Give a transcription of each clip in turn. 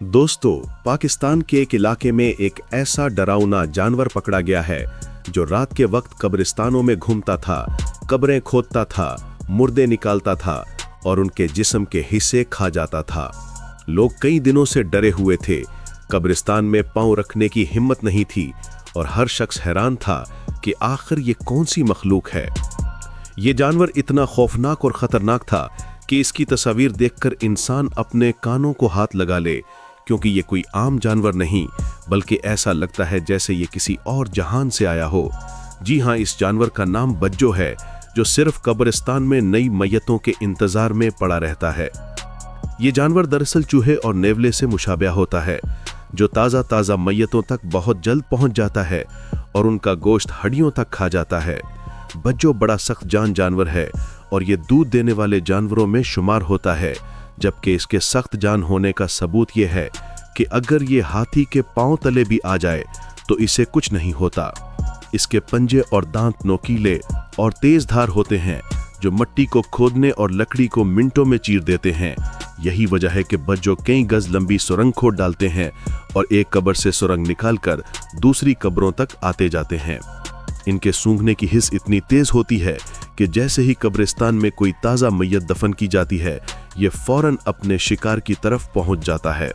दोस्तों, पाकिस्तान के एक इलाके में एक ऐसा डरावना जानवर पकड़ा गया है जो रात के वक्त कब्रिस्तानों में घूमता था, कब्रें खोदता था, मुर्दे निकालता था और उनके जिस्म के हिस्से खा जाता था। लोग कई दिनों से डरे हुए थे, कब्रिस्तान में पांव रखने की हिम्मत नहीं थी और हर शख्स हैरान था कि आखिर ये कौन सी मखलूक है। ये जानवर इतना खौफनाक और खतरनाक था कि इसकी तस्वीर देखकर इंसान अपने कानों को हाथ लगा ले, क्योंकि ये कोई आम जानवर नहीं बल्कि ऐसा लगता है जैसे ये किसी और जहान से आया हो। जी हाँ, इस जानवर का नाम बज्जो है, जो सिर्फ कब्रिस्तान में नई मैयतों के इंतजार में पड़ा रहता है। ये जानवर दरअसल चूहे और नेवले से मुशाबिह होता है, जो ताज़ा ताज़ा मैयतों तक बहुत जल्द पहुंच जाता है और उनका गोश्त हड्डियों तक खा जाता है। बज्जो बड़ा सख्त जान जानवर है और ये दूध देने वाले जानवरों में शुमार होता है, जबकि इसके सख्त जान होने का सबूत ये है कि अगर ये हाथी के पांव तले भी आ जाए तो इसे कुछ नहीं होता। इसके पंजे और दांत नोकीले और तेज धार होते हैं, जो मिट्टी को खोदने और लकड़ी को मिनटों में चीर देते हैं। यही वजह है कि बज्जो कई गज लंबी सुरंग खोद डालते हैं और एक कब्र से सुरंग निकालकर दूसरी कब्रों तक आते जाते हैं। इनके सूंघने की हिस्स इतनी तेज होती है कि जैसे ही कब्रिस्तान में कोई ताज़ा मैयत दफन की जाती है, ये फौरन अपने शिकार की तरफ पहुंच जाता है।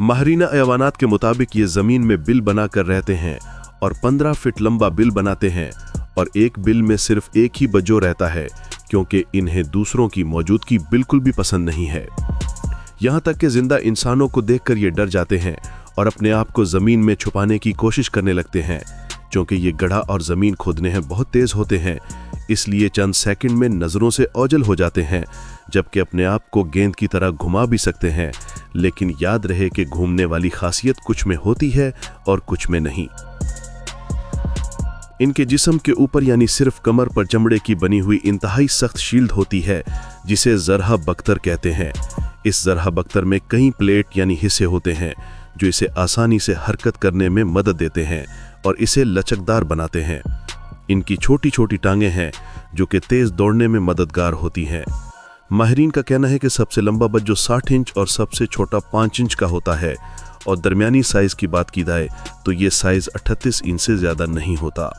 माहरीना हयावानात के मुताबिक ये जमीन में बिल बनाकर रहते हैं और 15 फीट लंबा बिल बनाते हैं और एक बिल में सिर्फ एक ही बज्जो रहता है, क्योंकि इन्हें दूसरों की मौजूदगी बिल्कुल भी पसंद नहीं है। यहाँ तक कि जिंदा इंसानों को देखकर ये डर जाते हैं और अपने आप को जमीन में छुपाने की कोशिश करने लगते हैं। क्योंकि ये गड्ढा और जमीन खोदने हैं बहुत तेज होते हैं, इसलिए चंद सेकंड में नजरों से ओझल हो जाते हैं, जबकि अपने आप को गेंद की तरह घुमा भी सकते हैं। लेकिन याद रहे कि घूमने वाली खासियत कुछ में होती है और कुछ में नहीं। इनके जिस्म के ऊपर यानी सिर्फ कमर पर चमड़े की बनी हुई इंतहाई सख्त शील्ड होती है, जिसे जरहा बख्तर कहते हैं। इस जरहा बख्तर में कई प्लेट यानी हिस्से होते हैं, जो इसे आसानी से हरकत करने में मदद देते हैं और इसे लचकदार बनाते हैं। इनकी छोटी छोटी टांगें हैं जो कि तेज दौड़ने में मददगार होती हैं। माहिरीन का कहना है कि सबसे लंबा बज्जो 60 इंच और सबसे छोटा 5 इंच का होता है, और दरमियानी साइज की बात की जाए तो ये साइज 38 इंच से ज्यादा नहीं होता।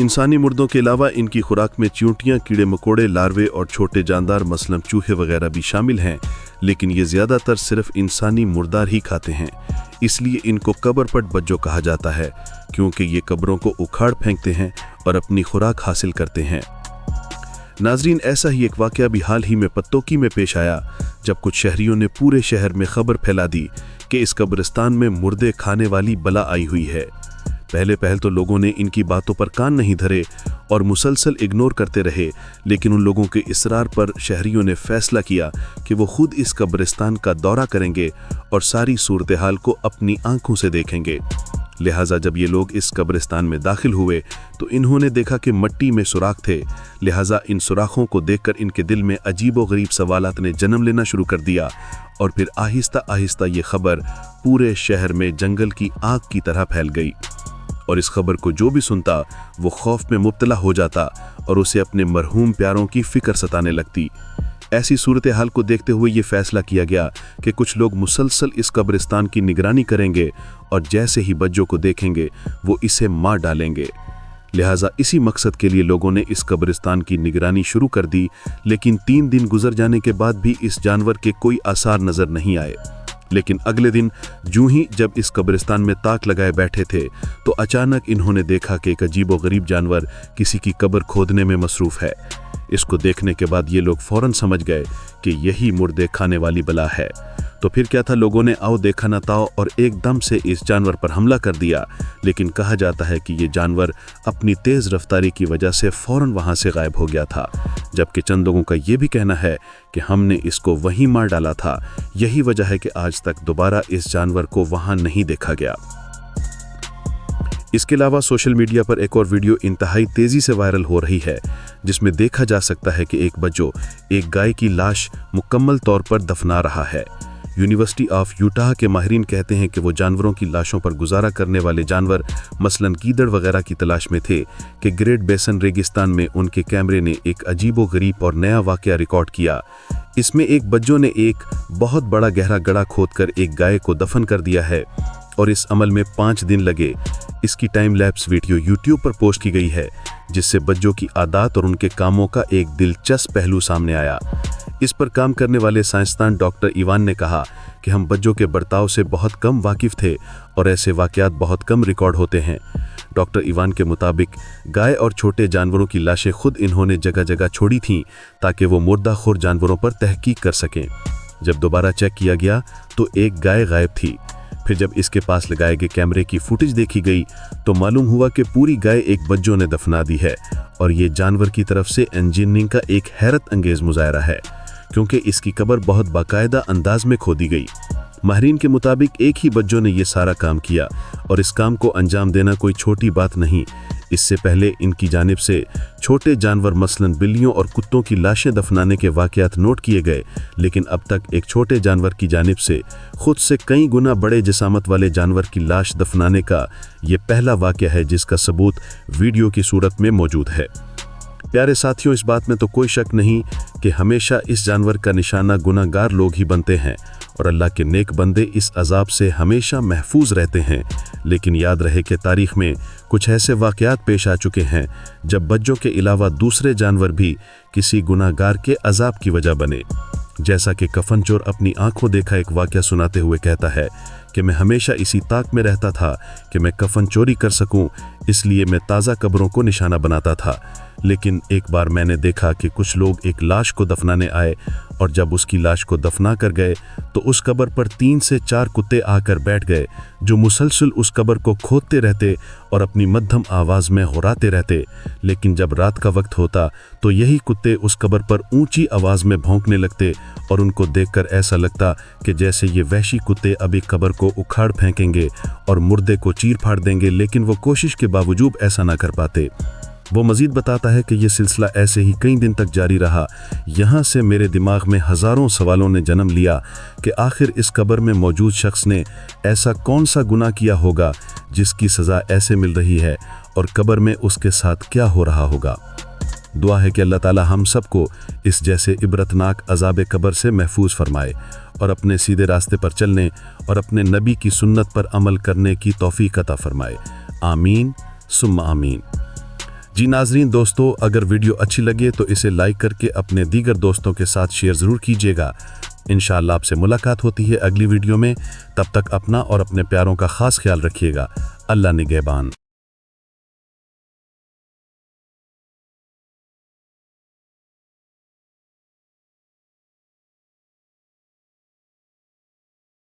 इंसानी मुर्दों के अलावा इनकी खुराक में चींटियां, कीड़े मकोड़े, लार्वे और छोटे जानदार मसलन चूहे वगैरह भी शामिल हैं, लेकिन ये ज्यादातर सिर्फ इंसानी मुर्दार ही खाते हैं। इसलिए इनको कब्रपट बज्जो कहा जाता है, क्योंकि ये कब्रों को उखाड़ फेंकते हैं और अपनी खुराक हासिल करते हैं। नाजरीन, ऐसा ही एक वाकया भी हाल ही में पत्तोकी में पेश आया, जब कुछ शहरियों ने पूरे शहर में खबर फैला दी कि इस कब्रिस्तान में मुर्दे खाने वाली बला आई हुई है। पहले तो लोगों ने इनकी बातों पर कान नहीं धरे और मुसलसल इग्नोर करते रहे, लेकिन उन लोगों के इसरार पर शहरियों ने फैसला किया कि वो खुद इस कब्रिस्तान का दौरा करेंगे और सारी सूरत हाल को अपनी आंखों से देखेंगे। लिहाजा जब ये लोग इस कब्रिस्तान में दाखिल हुए तो इन्होंने देखा कि मिट्टी में सुराख थे। लिहाजा इन सुराखों को देखकर इनके दिल में अजीबो गरीब सवालात ने जन्म लेना शुरू कर दिया और फिर आहिस्ता आहिस्ता ये खबर पूरे शहर में जंगल की आग की तरह फैल गई। और इस खबर को जो भी सुनता वो खौफ में मुब्तला हो जाता और उसे अपने मरहूम प्यारों की फिक्र सताने लगती। ऐसी सूरत हाल को देखते हुए ये फैसला किया गया कि कुछ लोग मुसलसल इस कब्रिस्तान की निगरानी करेंगे और जैसे ही बज्जो को देखेंगे वो इसे मार डालेंगे। लिहाजा इसी मकसद के लिए लोगों ने इस कब्रिस्तान की निगरानी शुरू कर दी, लेकिन 3 दिन गुजर जाने के बाद भी इस जानवर के कोई आसार नजर नहीं आए। लेकिन अगले दिन जूं ही जब इस कब्रिस्तान में ताक लगाए बैठे थे तो अचानक इन्होंने देखा कि एक अजीबो गरीब जानवर किसी की कब्र खोदने में मसरूफ है। इसको देखने के बाद ये लोग फौरन समझ गए कि यही मुर्दे खाने वाली बला है। तो फिर क्या था, लोगों ने आओ देखा ना ताओ और एकदम से इस जानवर पर हमला कर दिया। लेकिन कहा जाता है कि ये जानवर अपनी तेज रफ्तारी की वजह से फौरन वहां से गायब हो गया था, जबकि चंद लोगों का ये भी कहना है कि हमने इसको वहीं मार डाला था। यही वजह है कि आज तक दोबारा इस जानवर को वहां नहीं देखा गया। इसके अलावा सोशल मीडिया पर एक और वीडियो इंतहाई तेजी से वायरल हो रही है, जिसमें देखा जा सकता है कि एक बज्जो एक गाय की लाश मुकम्मल तौर पर दफना रहा है। यूनिवर्सिटी ऑफ यूटाह के माहिरीन कहते हैं कि वो जानवरों की लाशों पर गुजारा करने वाले जानवर मसलन गीदड़ वगैरह की तलाश में थे कि ग्रेट बेसन रेगिस्तान में उनके कैमरे ने एक अजीबो-गरीब और नया वाकया रिकॉर्ड किया। इसमें एक बज्जों ने एक बहुत बड़ा गहरा गड्ढा खोदकर एक गाय को दफन कर दिया है और इस अमल में 5 दिन लगे। इसकी टाइम लैप्स वीडियो यूट्यूब पर पोस्ट की गई है, जिससे बज्जों की आदत और उनके कामों का एक दिलचस्प पहलू सामने आया। इस पर काम करने वाले साइंसदान डॉक्टर इवान ने कहा कि हम बज्जों के बर्ताव से बहुत कम वाकिफ थे और ऐसे वाकयात बहुत कम रिकॉर्ड होते हैं। डॉक्टर इवान के मुताबिक गाय और छोटे जानवरों की लाशें खुद इन्होंने जगह जगह छोड़ी थीं ताकि वो मुर्दाखोर जानवरों पर तहकीक कर सकें। जब दोबारा चेक किया गया तो एक गाय गायब थी। फिर जब इसके पास लगाए गए कैमरे की फुटेज देखी गई तो मालूम हुआ कि पूरी गाय एक बज्जों ने दफना दी है और ये जानवर की तरफ से इंजीनियरिंग का एक हैरत अंगेज मुजाहरा है, क्योंकि इसकी कब्र बहुत बाकायदा अंदाज में खोदी गई। माहिरीन के मुताबिक एक ही बज्जों ने यह सारा काम किया और इस काम को अंजाम देना कोई छोटी बात नहीं। इससे पहले इनकी जानिब से छोटे जानवर मसलन बिल्लियों और कुत्तों की लाशें दफनाने के वाकयात नोट किए गए, लेकिन अब तक एक छोटे जानवर की जानिब से खुद से कई गुना बड़े जिसामत वाले जानवर की लाश दफनाने का ये पहला वाकया है जिसका सबूत वीडियो की सूरत में मौजूद है। प्यारे साथियों, इस बात में तो कोई शक नहीं कि हमेशा इस जानवर का निशाना गुनाहगार लोग ही बनते हैं और अल्लाह के नेक बंदे इस अजाब से हमेशा महफूज रहते हैं। लेकिन याद रहे कि तारीख में कुछ ऐसे वाकयात पेश आ चुके हैं जब बज्जों के अलावा दूसरे जानवर भी किसी गुनाहगार के अजाब की वजह बने। जैसा कि कफन चोर अपनी आंखों देखा एक वाकया सुनाते हुए कहता है कि मैं हमेशा इसी ताक में रहता था कि मैं कफन चोरी कर सकूं, इसलिए मैं ताज़ा कब्रों को निशाना बनाता था। लेकिन एक बार मैंने देखा कि कुछ लोग एक लाश को दफनाने आए और जब उसकी लाश को दफना कर गए तो उस कब्र पर 3 से 4 कुत्ते आकर बैठ गए जो मुसलसल उस कब्र को खोदते रहते और अपनी मध्यम आवाज़ में हुर्राते रहते। लेकिन जब रात का वक्त होता तो यही कुत्ते उस कब्र पर ऊंची आवाज़ में भौंकने लगते और उनको देखकर ऐसा लगता कि जैसे ये वहशी कुत्ते अभी कब्र को उखाड़ फेंकेंगे और मुर्दे को चीर फाड़ देंगे, लेकिन वो कोशिश के बावजूद ऐसा ना कर पाते। वो मज़ीद बताता है कि यह सिलसिला ऐसे ही कई दिन तक जारी रहा। यहाँ से मेरे दिमाग में हज़ारों सवालों ने जन्म लिया कि आखिर इस कब्र में मौजूद शख्स ने ऐसा कौन सा गुनाह किया होगा जिसकी सज़ा ऐसे मिल रही है और कब्र में उसके साथ क्या हो रहा होगा। दुआ है कि अल्लाह ताला हम सबको इस जैसे इबरतनाक अज़ाब कब्र से महफूज फरमाए और अपने सीधे रास्ते पर चलने और अपने नबी की सुन्नत पर अमल करने की तौफीक अता फरमाए। आमीन सुम्मा आमीन। जी नाजरीन, दोस्तों, अगर वीडियो अच्छी लगे तो इसे लाइक करके अपने दीगर दोस्तों के साथ शेयर ज़रूर कीजिएगा। इंशाअल्लाह आपसे मुलाकात होती है अगली वीडियो में। तब तक अपना और अपने प्यारों का ख़ास ख्याल रखिएगा। अल्लाह निगहबान।